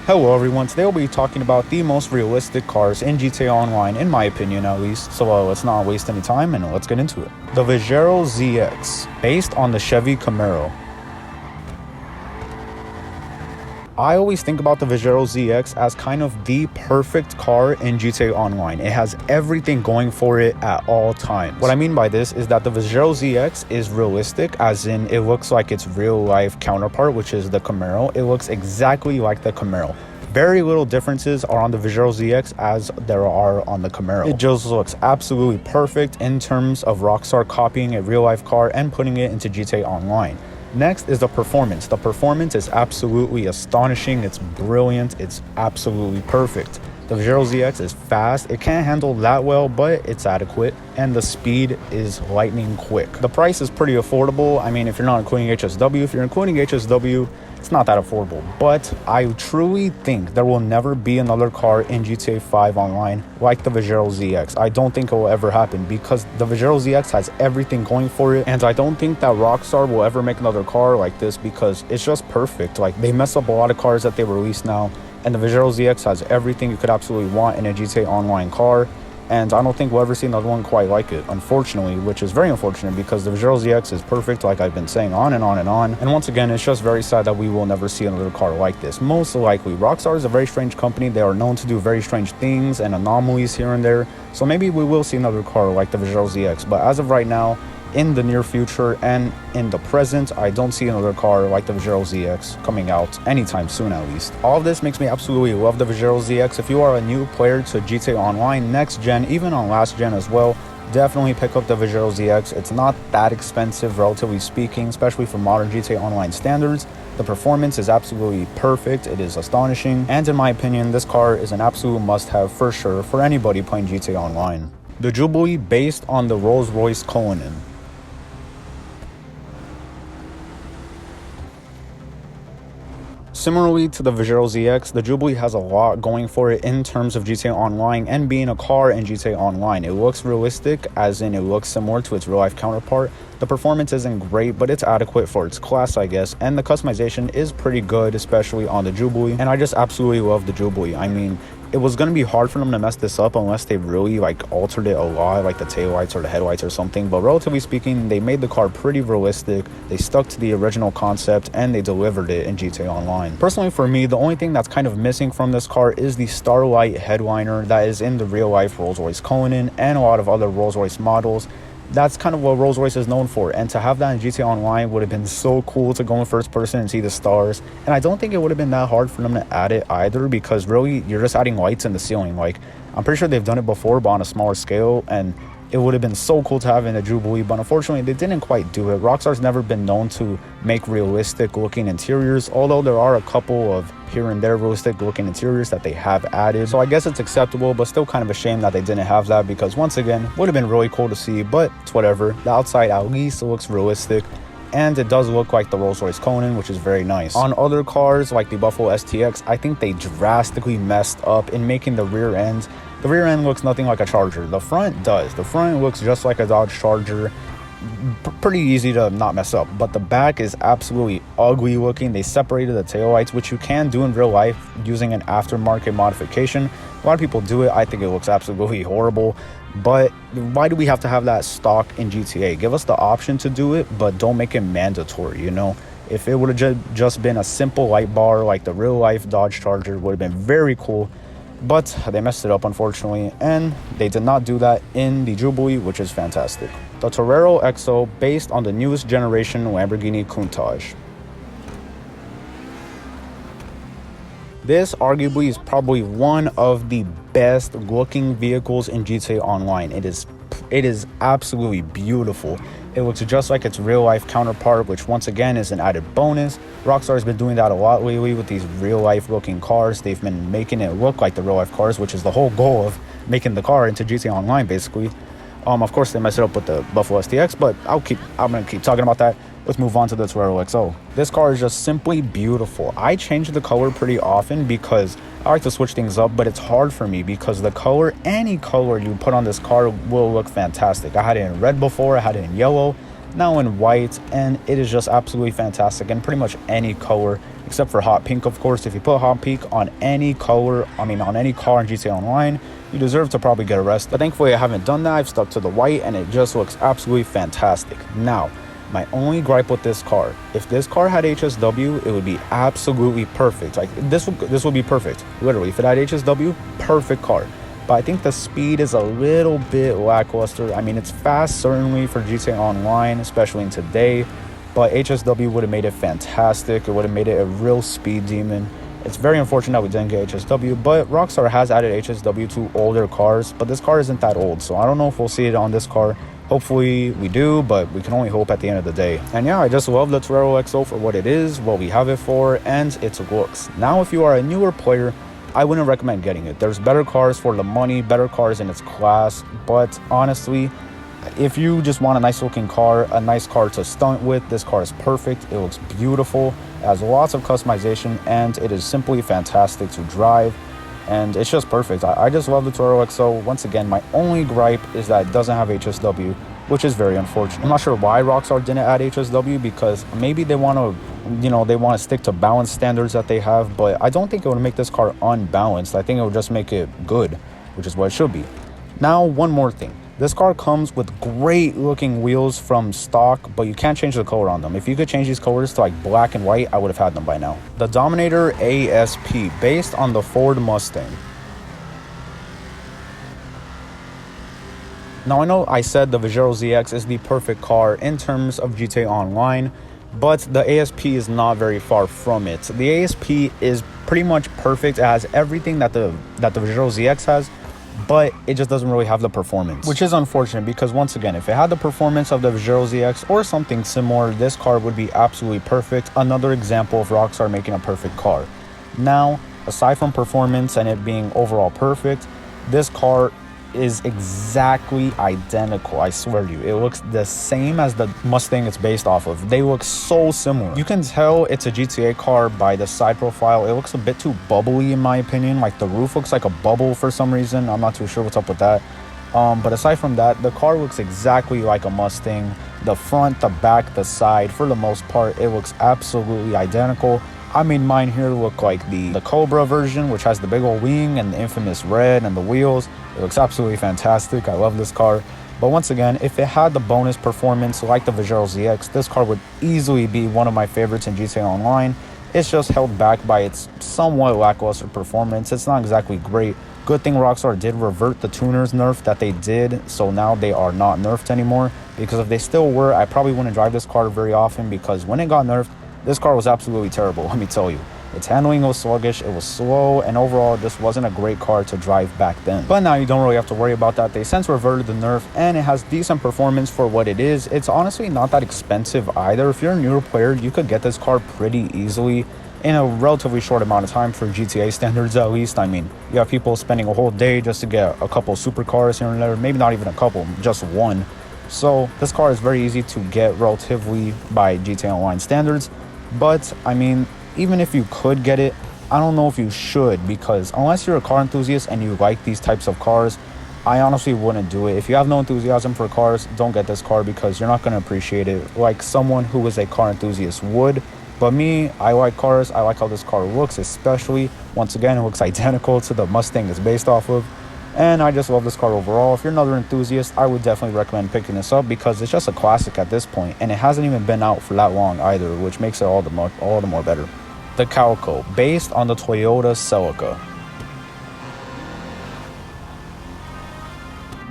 Hello everyone, today we'll be talking about the most realistic cars in GTA Online, in my opinion at least, so let's not waste any time and let's get into it. The Vegetato ZX, based on the Chevy Camaro. I always think about the Vegetato ZX as kind of the perfect car in GTA Online. It has everything going for it at all times. What I mean by this is that the Vegetato ZX is realistic, as in it looks like its real life counterpart, which is the Camaro. It looks exactly like the Camaro. Very little differences are on the Vegetato ZX as there are on the Camaro. It just looks absolutely perfect in terms of Rockstar copying a real life car and putting it into GTA Online. Next is the performance. The performance is absolutely astonishing. It's brilliant. It's absolutely perfect. The Vegetato ZX is fast. It can't handle that well, but it's adequate. And the speed is lightning quick. The price is pretty affordable. I mean, if you're not including HSW, if you're including HSW, it's not that affordable. But I truly think there will never be another car in GTA 5 Online like the Vegetato ZX. I don't think it will ever happen because the Vegetato ZX has everything going for it. And I don't think that Rockstar will ever make another car like this because it's just perfect. Like, they mess up a lot of cars that they release now. And the Vegetato ZX has everything you could absolutely want in a GTA Online car. And I don't think we'll ever see another one quite like it, unfortunately, which is very unfortunate because the Vegetato ZX is perfect, like I've been saying on and on and on. And once again, it's just very sad that we will never see another car like this. Most likely, Rockstar is a very strange company. They are known to do very strange things and anomalies here and there. So maybe we will see another car like the Vegetato ZX. But as of right now, in the near future and in the present, I don't see another car like the Vegetato ZX coming out anytime soon, at least. All of this makes me absolutely love the Vegetato ZX. If you are a new player to GTA Online, next gen, even on last gen as well, definitely pick up the Vegetato ZX. It's not that expensive, relatively speaking, especially for modern GTA Online standards. The performance is absolutely perfect. It is astonishing. And in my opinion, this car is an absolute must-have for sure for anybody playing GTA Online. The Jubilee, based on the Rolls-Royce Cullinan. Similarly to the Vegetato ZX, the Jubilee has a lot going for it in terms of GTA Online and being a car in GTA Online. It looks realistic, as in it looks similar to its real-life counterpart. The performance isn't great, but it's adequate for its class, I guess, and the customization is pretty good, especially on the Jubilee, and I just absolutely love the Jubilee. I mean, it was going to be hard for them to mess this up unless they really altered it a lot, like the taillights or the headlights or something, but relatively speaking, they made the car pretty realistic. They stuck to the original concept and they delivered it in GTA Online. Personally, for me, the only thing that's kind of missing from this car is the Starlight headliner that is in the real-life Rolls-Royce Cullinan and a lot of other Rolls-Royce models. That's kind of what Rolls-Royce is known for, and to have that in GTA Online would have been so cool to go in first person and see the stars. And I don't think it would have been that hard for them to add it either, because really you're just adding lights in the ceiling. Like, I'm pretty sure they've done it before, but on a smaller scale, and it would have been so cool to have in a Jubilee, but unfortunately they didn't quite do it. Rockstar's never been known to make realistic looking interiors, although there are a couple of here and there realistic looking interiors that they have added. So I guess it's acceptable, but still kind of a shame that they didn't have that, because once again, would have been really cool to see, but it's whatever. The outside at least looks realistic, and it does look like the Rolls-Royce Cullinan, which is very nice. On other cars like the Buffalo STX, I think they drastically messed up in making the rear end. The rear end looks nothing like a Charger. The front does. The front looks just like a Dodge Charger. Pretty easy to not mess up, but the back is absolutely ugly looking. They separated the taillights, which you can do in real life using an aftermarket modification. A lot of people do it. I think it looks absolutely horrible, but why do we have to have that stock in GTA? Give us the option to do it, but don't make it mandatory, you know? If it would have just been a simple light bar like the real life Dodge Charger, would have been very cool. But they messed it up, unfortunately, and they did not do that in the Jubilee, which is fantastic. The Torero XO, based on the newest generation Lamborghini Countach. This arguably is probably one of the best looking vehicles in GTA Online. It is absolutely beautiful. It looks just like its real-life counterpart, which once again is an added bonus. Rockstar has been doing that a lot lately with these real-life looking cars. They've been making it look like the real-life cars, which is the whole goal of making the car into GTA Online, basically. Of course, they messed it up with the Buffalo STX, but I'm gonna keep talking about that. Let's move on to the Torero XO. This car is just simply beautiful. I change the color pretty often because I like to switch things up, but it's hard for me because the color, any color you put on this car will look fantastic. I had it in red before, I had it in yellow, now in white, and it is just absolutely fantastic. And pretty much any color except for hot pink, of course. If you put hot pink on any color, on any car in GTA Online, you deserve to probably get arrested. But thankfully I haven't done that. I've stuck to the white and it just looks absolutely fantastic. Now, my only gripe with this car, if this car had HSW, it would be absolutely perfect. Like this would be perfect. Literally, if it had HSW, perfect car. But I think the speed is a little bit lackluster. I mean, it's fast certainly for GTA Online, especially in today, but HSW would have made it fantastic. It would have made it a real speed demon. It's very unfortunate we didn't get HSW, but Rockstar has added HSW to older cars, but this car isn't that old, so I don't know if we'll see it on this car. Hopefully we do, but we can only hope at the end of the day. And yeah, I just love the Torero XO for what it is, what we have it for, and its looks. Now, if you are a newer player, I wouldn't recommend getting it. There's better cars for the money, better cars in its class, but honestly, if you just want a nice looking car, a nice car to stunt with, this car is perfect. It looks beautiful, it has lots of customization, and it is simply fantastic to drive. And it's just perfect. I just love the Torero XO. Once again, my only gripe is that it doesn't have HSW, which is very unfortunate. I'm not sure why Rockstar didn't add HSW, because maybe they want to, they want to stick to balance standards that they have, but I don't think it would make this car unbalanced. I think it would just make it good, which is what it should be. Now, one more thing. This car comes with great looking wheels from stock, but you can't change the color on them. If you could change these colors to like black and white, I would have had them by now. The Dominator ASP, based on the Ford Mustang. Now, I know I said the Vegetato ZX is the perfect car in terms of GTA Online, but the ASP is not very far from it. The ASP is pretty much perfect. It has everything that the Vegetato ZX has, but it just doesn't really have the performance, which is unfortunate, because once again, if it had the performance of the Vegetato ZX or something similar, this car would be absolutely perfect. Another example of Rockstar making a perfect car. Now, aside from performance and it being overall perfect, this car is exactly identical. I swear to you, it looks the same as the Mustang it's based off of. They look so similar. You can tell it's a GTA car by the side profile. It looks a bit too bubbly in my opinion. Like the roof looks like a bubble for some reason. I'm not too sure what's up with that. But aside from that, the car looks exactly like a Mustang. The front, the back, the side, for the most part, it looks absolutely identical. I mean, mine here look like the Cobra version, which has the big old wing and the infamous red and the wheels. It looks absolutely fantastic. I love this car. But once again, if it had the bonus performance like the Vegetato ZX, this car would easily be one of my favorites in GTA Online. It's just held back by its somewhat lackluster performance. It's not exactly great. Good thing Rockstar did revert the tuners nerf that they did, so now they are not nerfed anymore. Because if they still were, I probably wouldn't drive this car very often, because when it got nerfed, this car was absolutely terrible, let me tell you. Its handling was sluggish, it was slow, and overall, this wasn't a great car to drive back then. But now you don't really have to worry about that. They since reverted the nerf, and it has decent performance for what it is. It's honestly not that expensive either. If you're a newer player, you could get this car pretty easily in a relatively short amount of time for GTA standards, at least. I mean, you have people spending a whole day just to get a couple supercars here and there, maybe not even a couple, just one. So this car is very easy to get relatively by GTA Online standards. But I mean, even if you could get it, I don't know if you should, because unless you're a car enthusiast and you like these types of cars, I honestly wouldn't do it. If you have no enthusiasm for cars, don't get this car, because you're not going to appreciate it like someone who is a car enthusiast would. But me, I like cars. I like how this car looks, especially, once again, it looks identical to the Mustang it's based off of. And I just love this car overall. If you're another enthusiast, I would definitely recommend picking this up, because it's just a classic at this point, and it hasn't even been out for that long either, which makes it all the more better. The Calco, based on the Toyota Celica.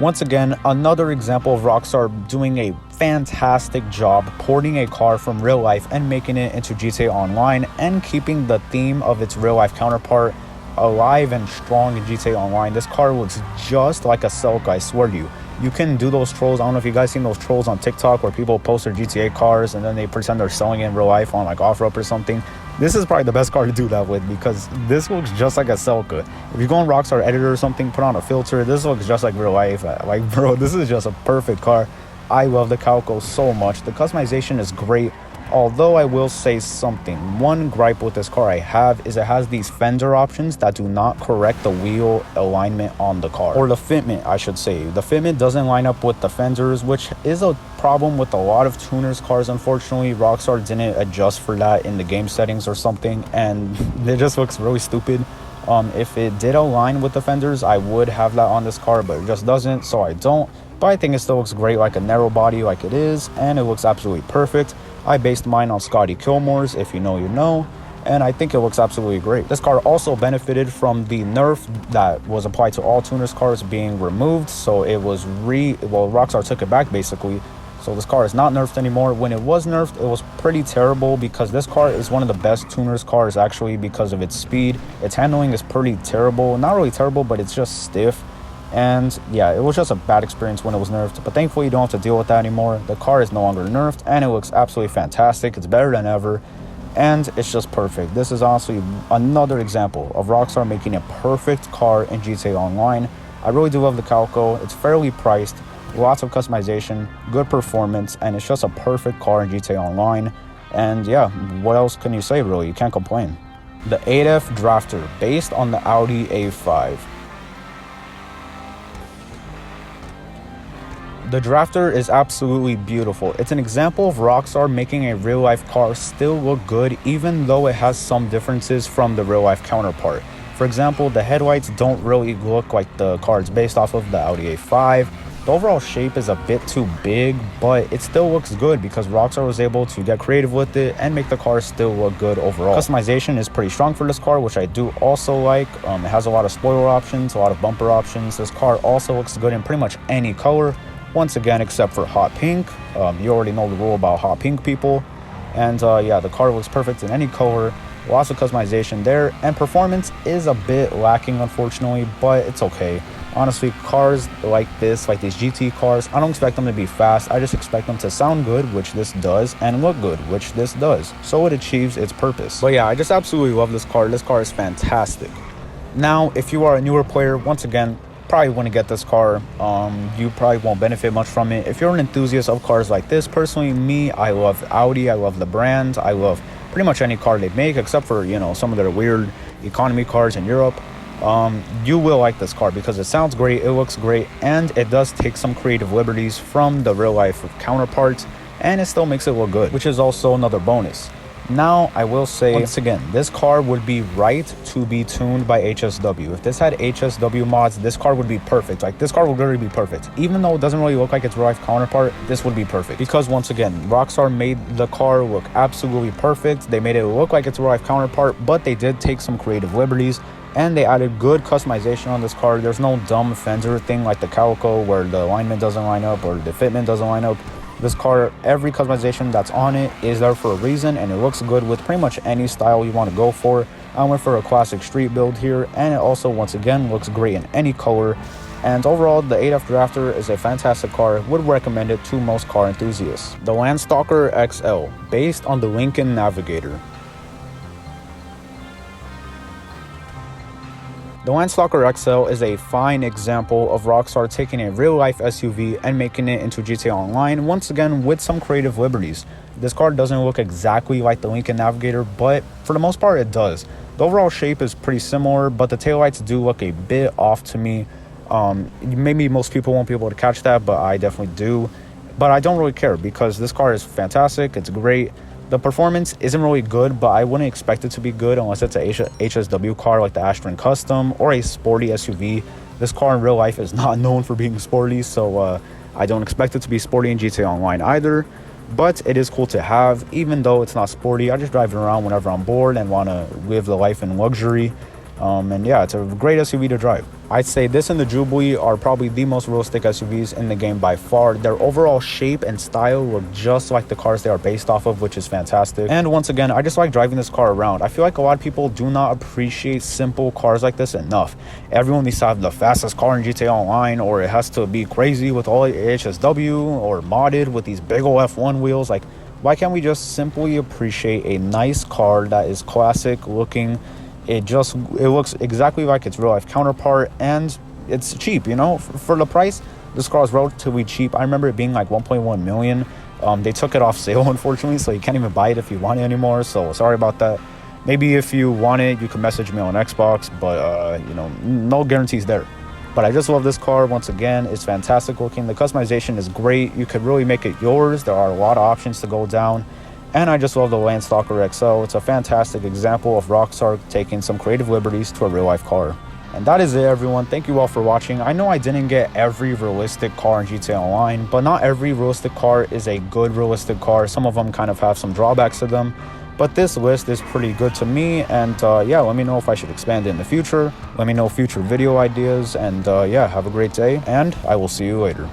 Once again, another example of Rockstar doing a fantastic job porting a car from real life and making it into GTA Online, and keeping the theme of its real life counterpart alive and strong in GTA Online. This car looks just like a Celica, I swear to you. You can do those trolls. I don't know if you guys seen those trolls on TikTok where people post their GTA cars and then they pretend they're selling it in real life on like OfferUp or something. This is probably the best car to do that with, because this looks just like a Celica. If you go on Rockstar Editor or something, put on a filter, this looks just like real life. Like, bro, this is just a perfect car. I love the Calco so much. The customization is great. Although I will say something, one gripe with this car I have is it has these fender options that do not correct the wheel alignment on the car, or the fitment I should say. The fitment doesn't line up with the fenders, which is a problem with a lot of tuners cars. Unfortunately, Rockstar didn't adjust for that in the game settings or something, and it just looks really stupid. If it did align with the fenders, I would have that on this car, but it just doesn't, so I don't. But I think it still looks great like a narrow body like it is, and it looks absolutely perfect. I based mine on Scotty Kilmore's, if you know, you know, and I think it looks absolutely great. This car also benefited from the nerf that was applied to all tuners cars being removed, so it was Rockstar took it back basically. So this car is not nerfed anymore. When it was nerfed, it was pretty terrible because this car is one of the best tuners cars actually because of its speed. Its handling is pretty terrible. Not really terrible, but it's just stiff. And yeah, it was just a bad experience when it was nerfed, but thankfully you don't have to deal with that anymore. The car is no longer nerfed and it looks absolutely fantastic. It's better than ever and it's just perfect. This is honestly another example of Rockstar making a perfect car in GTA Online. I really do love the Calco. It's fairly priced, lots of customization, good performance, and it's just a perfect car in GTA Online. And yeah, what else can you say really? You can't complain. The 8F Drafter, based on the Audi A5. The Drafter is absolutely beautiful. It's an example of Rockstar making a real-life car still look good even though it has some differences from the real-life counterpart. For example, the headlights don't really look like the car it's based off of, the Audi A5. The overall shape is a bit too big, but it still looks good because Rockstar was able to get creative with it and make the car still look good overall. Customization is pretty strong for this car, which I do also like. It has a lot of spoiler options, a lot of bumper options. This car also looks good in pretty much any color. Once again, except for hot pink. You already know the rule about hot pink people. And yeah, the car looks perfect in any color. Lots of customization there. And performance is a bit lacking, unfortunately, but it's okay. Honestly, cars like this, like these GT cars, I don't expect them to be fast. I just expect them to sound good, which this does, and look good, which this does. So it achieves its purpose. But yeah, I just absolutely love this car. This car is fantastic. Now, if you are a newer player, once again, probably want to get this car. You probably won't benefit much from it. If you're an enthusiast of cars like this, personally me, I love Audi, I love the brand, I love pretty much any car they make except for, you know, some of their weird economy cars in Europe. You will like this car because it sounds great, it looks great, and it does take some creative liberties from the real life counterparts, and it still makes it look good, which is also another bonus. Now, I will say, once again, this car would be right to be tuned by HSW. If this had HSW mods, this car would be perfect. Like, this car would literally be perfect. Even though it doesn't really look like its real life counterpart, this would be perfect. Because, once again, Rockstar made the car look absolutely perfect. They made it look like its real life counterpart, but they did take some creative liberties, and they added good customization on this car. There's no dumb fender thing like the Calco, where the alignment doesn't line up or the fitment doesn't line up. This car, every customization that's on it is there for a reason, and it looks good with pretty much any style you want to go for. I went for a classic street build here, and it also, once again, looks great in any color. And overall, the 8F Drafter is a fantastic car. Would recommend it to most car enthusiasts. The Landstalker XL, based on the Lincoln Navigator. The Landstalker XL is a fine example of Rockstar taking a real-life SUV and making it into GTA Online, once again with some creative liberties. This car doesn't look exactly like the Lincoln Navigator, but for the most part it does. The overall shape is pretty similar, but the taillights do look a bit off to me. Maybe most people won't be able to catch that, but I definitely do. But I don't really care because this car is fantastic, it's great. The performance isn't really good, but I wouldn't expect it to be good unless it's a HSW car like the Astron Custom or a sporty SUV. This car in real life is not known for being sporty, so I don't expect it to be sporty in GTA Online either. But it is cool to have, even though it's not sporty. I just drive it around whenever I'm bored and want to live the life in luxury. And yeah, it's a great SUV to drive. I'd say this and the Jubilee are probably the most realistic SUVs in the game by far. Their overall shape and style look just like the cars they are based off of, which is fantastic. And once again, I just like driving this car around. I feel like a lot of people do not appreciate simple cars like this enough. Everyone needs to have the fastest car in GTA Online, or it has to be crazy with all HSW or modded with these big ol' F1 wheels. Like, why can't we just simply appreciate a nice car that is classic looking? It looks exactly like its real life counterpart, and it's cheap, you know, for the price. This car is relatively cheap. I remember it being like 1.1 million, They took it off sale, unfortunately, so you can't even buy it if you want it anymore. So sorry about that. Maybe if you want it, you can message me on Xbox, but you know, no guarantees there. But I just love this car. Once again, it's fantastic looking. The customization is great. You could really make it yours. There are a lot of options to go down. And I just love the Landstalker XO. It's a fantastic example of Rockstar taking some creative liberties to a real-life car. And that is it, everyone. Thank you all for watching. I know I didn't get every realistic car in GTA Online, but not every realistic car is a good realistic car. Some of them kind of have some drawbacks to them. But this list is pretty good to me, and yeah, let me know if I should expand it in the future. Let me know future video ideas, and yeah, have a great day, and I will see you later.